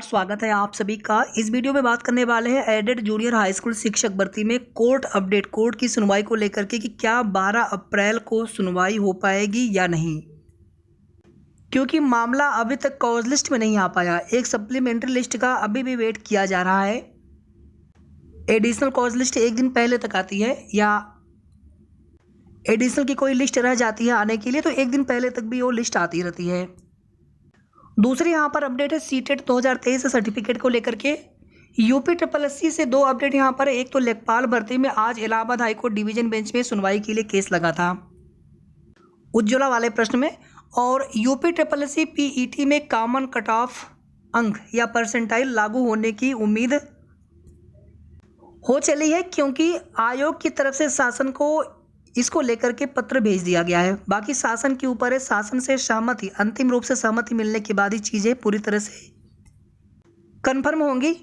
स्वागत है आप सभी का। इस वीडियो में बात करने वाले हैं एडेड जूनियर हाई स्कूल शिक्षक भर्ती में कोर्ट अपडेट, कोर्ट की सुनवाई को लेकर के कि क्या 12 अप्रैल को सुनवाई हो पाएगी या नहीं, क्योंकि मामला अभी तक कॉज लिस्ट में नहीं आ पाया। एक सप्लीमेंट्री लिस्ट का अभी भी वेट किया जा रहा है। एडिशनल कॉज लिस्ट एक दिन पहले तक आती है या एडिशनल की कोई लिस्ट रह जाती है आने के लिए, तो एक दिन पहले तक भी वो लिस्ट आती रहती है। दूसरी यहाँ पर अपडेट है सीटेट 2023 सर्टिफिकेट को लेकर के। यूपी SSC से 2 अपडेट यहाँ पर। एक तो लेखपाल भर्ती में आज इलाहाबाद हाईकोर्ट डिवीजन बेंच में सुनवाई के लिए केस लगा था उज्ज्वला वाले प्रश्न में, और यूपी SSC PET में कॉमन कट ऑफ अंक या परसेंटाइल लागू होने की उम्मीद हो चली है, क्योंकि आयोग की तरफ से शासन को इसको लेकर के पत्र भेज दिया गया है। बाकी शासन के ऊपर है, शासन से सहमति, अंतिम रूप से सहमति मिलने के बाद ही चीज़ें पूरी तरह से कंफर्म होंगी।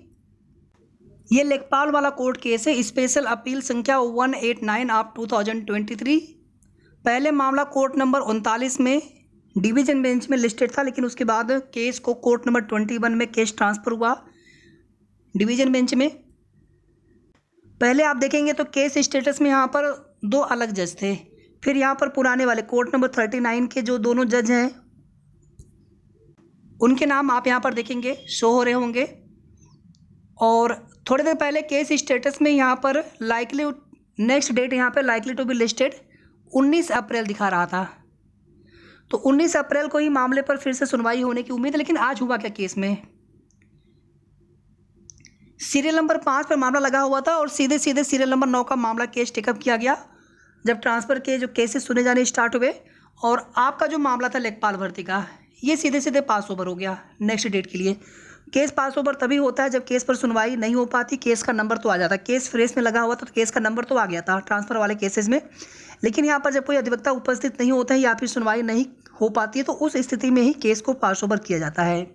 ये लेखपाल वाला कोर्ट केस है, स्पेशल अपील संख्या 189 ऑफ 2023। पहले मामला कोर्ट नंबर 39 में डिवीजन बेंच में लिस्टेड था, लेकिन उसके बाद केस को कोर्ट नंबर 21 में केस ट्रांसफ़र हुआ डिवीजन बेंच में। पहले आप देखेंगे तो केस स्टेटस में यहाँ पर 2 अलग जज थे। फिर यहाँ पर पुराने वाले कोर्ट नंबर 39 के जो दोनों जज हैं उनके नाम आप यहाँ पर देखेंगे शो हो रहे होंगे। और थोड़ी देर पहले केस स्टेटस में यहाँ पर लाइकली नेक्स्ट डेट यहाँ पर लाइकली टू बी लिस्टेड 19 अप्रैल दिखा रहा था, तो 19 अप्रैल को ही मामले पर फिर से सुनवाई होने की उम्मीद है। लेकिन आज हुआ क्या केस में? सीरियल नंबर 5 पर मामला लगा हुआ था और सीधे सीधे सीरियल नंबर 9 का मामला केस टेकअप किया गया जब ट्रांसफ़र के जो केसेस सुने जाने स्टार्ट हुए। और आपका जो मामला था लेखपाल भर्ती का, ये सीधे सीधे पास ओवर हो गया नेक्स्ट डेट के लिए। केस पास ओवर तभी होता है जब केस पर सुनवाई नहीं हो पाती, केस का नंबर तो आ जाता। केस फ्रेश में लगा हुआ था तो केस का नंबर तो आ गया था ट्रांसफ़र वाले केसेस में, लेकिन यहाँ पर जब कोई अधिवक्ता उपस्थित नहीं होता है या फिर सुनवाई नहीं हो पाती है तो उस स्थिति में ही केस को पास ओवर किया जाता है।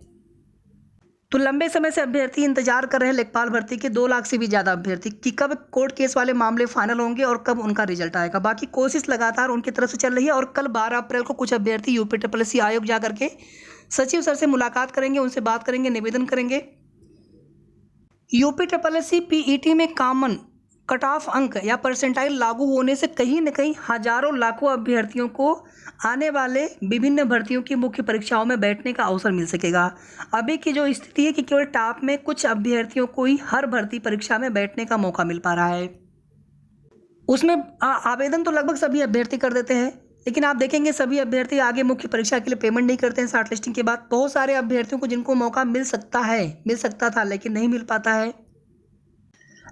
तो लंबे समय से अभ्यर्थी इंतजार कर रहे हैं लेखपाल भर्ती के, 2 लाख से भी ज़्यादा अभ्यर्थी, कि कब कोर्ट केस वाले मामले फाइनल होंगे और कब उनका रिजल्ट आएगा। बाकी कोशिश लगातार उनकी तरफ से चल रही है। और कल 12 अप्रैल को कुछ अभ्यर्थी यूपी SSC आयोग जा करके सचिव सर से मुलाकात करेंगे, उनसे बात करेंगे, निवेदन करेंगे। यूपी SSC PET में कॉमन कट ऑफ अंक या परसेंटाइल लागू होने से कहीं न कहीं हजारों लाखों अभ्यर्थियों को आने वाले विभिन्न भर्तियों की मुख्य परीक्षाओं में बैठने का अवसर मिल सकेगा। अभी की जो स्थिति है कि केवल टॉप में कुछ अभ्यर्थियों को ही हर भर्ती परीक्षा में बैठने का मौका मिल पा रहा है। उसमें आवेदन तो लगभग सभी अभ्यर्थी कर देते हैं, लेकिन आप देखेंगे सभी अभ्यर्थी आगे मुख्य परीक्षा के लिए पेमेंट नहीं करते हैं शॉर्ट लिस्टिंग के बाद। बहुत सारे अभ्यर्थियों को जिनको मौका मिल सकता था लेकिन नहीं मिल पाता है।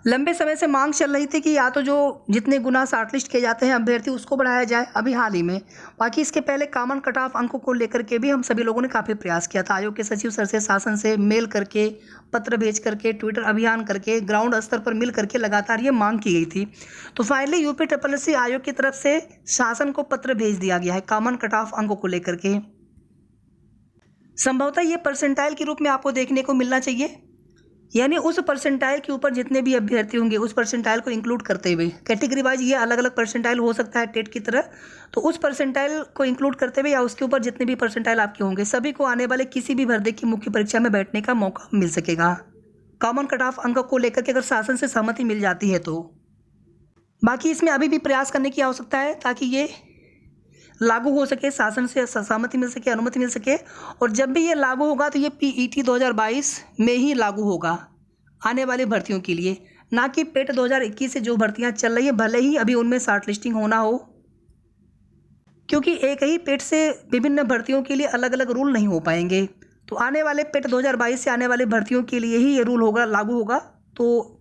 लंबे समय से मांग चल रही थी कि या तो जो जितने गुना शॉर्टलिस्ट किए जाते हैं अभ्यर्थी उसको बढ़ाया जाए अभी हाल ही में। बाकी इसके पहले कॉमन कट ऑफ अंकों को लेकर के भी हम सभी लोगों ने काफ़ी प्रयास किया था। आयोग के सचिव सर से, शासन से मेल करके, पत्र भेज करके, ट्विटर अभियान करके, ग्राउंड स्तर पर मिल करके लगातार ये मांग की गई थी। तो फाइनली यूपी SSC आयोग की तरफ से शासन को पत्र भेज दिया गया है कॉमन कट ऑफ अंकों को लेकर के। संभवतः ये परसेंटाइल के रूप में आपको देखने को मिलना चाहिए, यानी उस परसेंटाइल के ऊपर जितने भी अभ्यर्थी होंगे उस परसेंटाइल को इंक्लूड करते हुए, कैटेगरी वाइज ये अलग अलग परसेंटाइल हो सकता है टेट की तरह, तो उस परसेंटाइल को इंक्लूड करते हुए या उसके ऊपर जितने भी परसेंटाइल आपके होंगे सभी को आने वाले किसी भी भर्ती की मुख्य परीक्षा में बैठने का मौका मिल सकेगा कॉमन कट ऑफ अंक को लेकर के, अगर शासन से सहमति मिल जाती है तो। बाकी इसमें अभी भी प्रयास करने की आवश्यकता है ताकि ये लागू हो सके, शासन से सहमति मिल सके, अनुमति मिल सके। और जब भी ये लागू होगा तो ये PET 2022 में ही लागू होगा आने वाली भर्तियों के लिए, ना कि पेट 2021 से जो भर्तियां चल रही है, भले ही अभी उनमें शॉर्ट लिस्टिंग होना हो, क्योंकि एक ही पेट से विभिन्न भर्तियों के लिए अलग अलग रूल नहीं हो पाएंगे। तो आने वाले पेट 2022 से आने वाली भर्तियों के लिए ही ये रूल होगा, लागू होगा। तो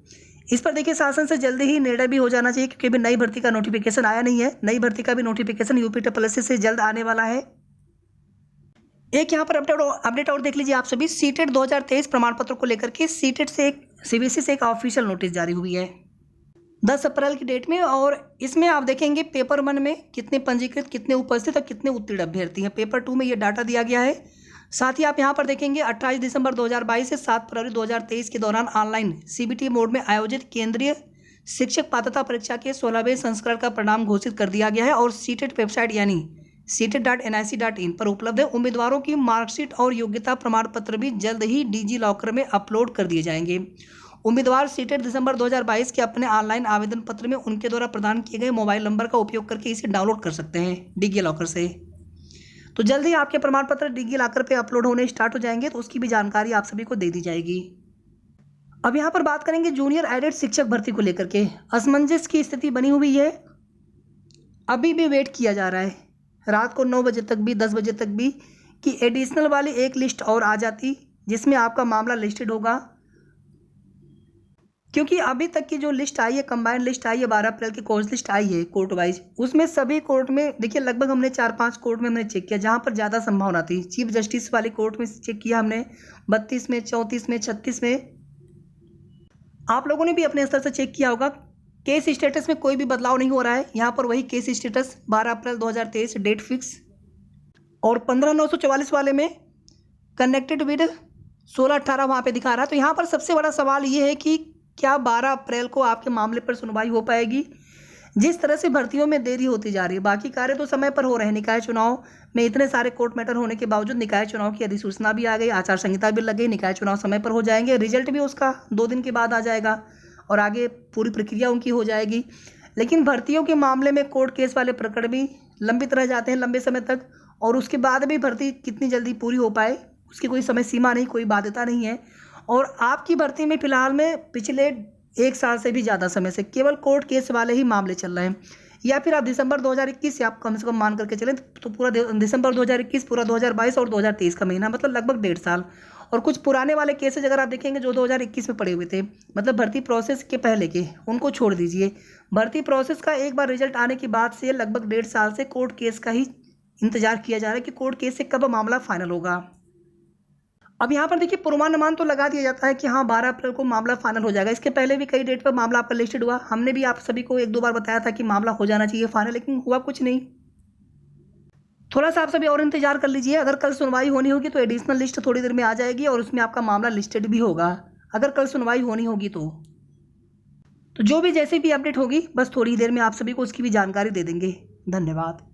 इस पर देखिए शासन से जल्दी ही निर्णय भी हो जाना चाहिए, क्योंकि अभी नई भर्ती का नोटिफिकेशन आया नहीं है। नई भर्ती का भी नोटिफिकेशन यूपी SSC से जल्द आने वाला है। एक यहाँ पर अपडेट और देख लीजिए आप सभी। सीटेट 2023 प्रमाण पत्र को लेकर के सीटेट से एक CBSE से एक ऑफिशियल नोटिस जारी हुई है 10 अप्रैल की डेट में, और इसमें आप देखेंगे पेपर 1 में कितने पंजीकृत, कितने उपस्थित और कितने उत्तीर्ण अभ्यर्थी हैं। पेपर 2 में ये डाटा दिया गया है। साथ ही आप यहाँ पर देखेंगे 28 दिसंबर 2022 से 7 फरवरी 2023 के दौरान ऑनलाइन CBT मोड में आयोजित केंद्रीय शिक्षक पात्रता परीक्षा के 16वें संस्करण का परिणाम घोषित कर दिया गया है। और सीटेट वेबसाइट यानी seated.nic.in पर उपलब्ध है। उम्मीदवारों की मार्कशीट और योग्यता प्रमाण पत्र भी जल्द ही डिजी लॉकर में अपलोड कर दिए जाएंगे। उम्मीदवार सीटेड दिसंबर 2022 के अपने ऑनलाइन आवेदन पत्र में उनके द्वारा प्रदान किए गए मोबाइल नंबर का उपयोग करके इसे डाउनलोड कर सकते हैं डिजी लॉकर से। तो जल्द ही आपके प्रमाण पत्र डिजी लॉकर पे अपलोड होने स्टार्ट हो जाएंगे, तो उसकी भी जानकारी आप सभी को दे दी जाएगी। अब यहाँ पर बात करेंगे जूनियर एडेड शिक्षक भर्ती को लेकर के। असमंजस की स्थिति बनी हुई है, अभी भी वेट किया जा रहा है। रात को 9 बजे तक भी 10 बजे तक भी कि एडिशनल वाली एक लिस्ट और आ जाती जिसमें आपका मामला लिस्टेड होगा, क्योंकि अभी तक की जो लिस्ट आई है, कंबाइंड लिस्ट आई है, 12 अप्रैल की कोर्स लिस्ट आई है कोर्ट वाइज, उसमें सभी कोर्ट में देखिए लगभग हमने 4-5 कोर्ट में हमने चेक किया जहाँ पर ज़्यादा संभावना थी। चीफ जस्टिस वाली कोर्ट में चेक किया हमने, 32 में, 34 में, 36 में। आप लोगों ने भी अपने स्तर से चेक किया होगा। केस स्टेटस में कोई भी बदलाव नहीं हो रहा है। यहाँ पर वही केस स्टेटस 12 अप्रैल 2023 डेट फिक्स, और 15/944 वाले में कनेक्टेड विद 16/18 वहाँ पे दिखा रहा है। तो यहाँ पर सबसे बड़ा सवाल ये है कि क्या 12 अप्रैल को आपके मामले पर सुनवाई हो पाएगी? जिस तरह से भर्तियों में देरी होती जा रही है, बाकी कार्य तो समय पर हो रहे हैं। निकाय चुनाव में इतने सारे कोर्ट मैटर होने के बावजूद निकाय चुनाव की अधिसूचना भी आ गई, आचार संहिता भी लग गई, निकाय चुनाव समय पर हो जाएंगे, रिजल्ट भी उसका 2 दिन के बाद आ जाएगा और आगे पूरी प्रक्रिया उनकी हो जाएगी। लेकिन भर्तियों के मामले में कोर्ट केस वाले प्रकरण भी लंबित रह जाते हैं लंबे समय तक, और उसके बाद भी भर्ती कितनी जल्दी पूरी हो पाए उसकी कोई समय सीमा नहीं, कोई बाध्यता नहीं है। और आपकी भर्ती में फिलहाल में पिछले 1 साल से भी ज़्यादा समय से केवल कोर्ट केस वाले ही मामले चल रहे हैं, या फिर आप दिसंबर 2021 से आप कम से कम मान करके चलें तो पूरा दिसंबर 2021, पूरा 2022 और 2023 का महीना, मतलब लगभग 1.5 साल। और कुछ पुराने वाले केसेज अगर आप देखेंगे जो 2021 में पड़े हुए थे, मतलब भर्ती प्रोसेस के पहले के, उनको छोड़ दीजिए। भर्ती प्रोसेस का एक बार रिजल्ट आने के बाद से लगभग 1.5 साल से कोर्ट केस का ही इंतजार किया जा रहा है कि कोर्ट केस से कब मामला फाइनल होगा। अब यहाँ पर देखिए पूर्वानुमान तो लगा दिया जाता है कि हाँ 12 अप्रैल को मामला फाइनल हो जाएगा। इसके पहले भी कई डेट पर मामला आपका लिस्टेड हुआ, हमने भी आप सभी को 1-2 बार बताया था कि मामला हो जाना चाहिए फाइनल, लेकिन हुआ कुछ नहीं। थोड़ा सा आप सभी और इंतजार कर लीजिए। अगर कल सुनवाई होनी होगी तो एडिशनल लिस्ट थोड़ी देर में आ जाएगी और उसमें आपका मामला लिस्टेड भी होगा, अगर कल सुनवाई होनी होगी तो जो भी जैसे भी अपडेट होगी बस थोड़ी देर में आप सभी को उसकी भी जानकारी दे देंगे। धन्यवाद।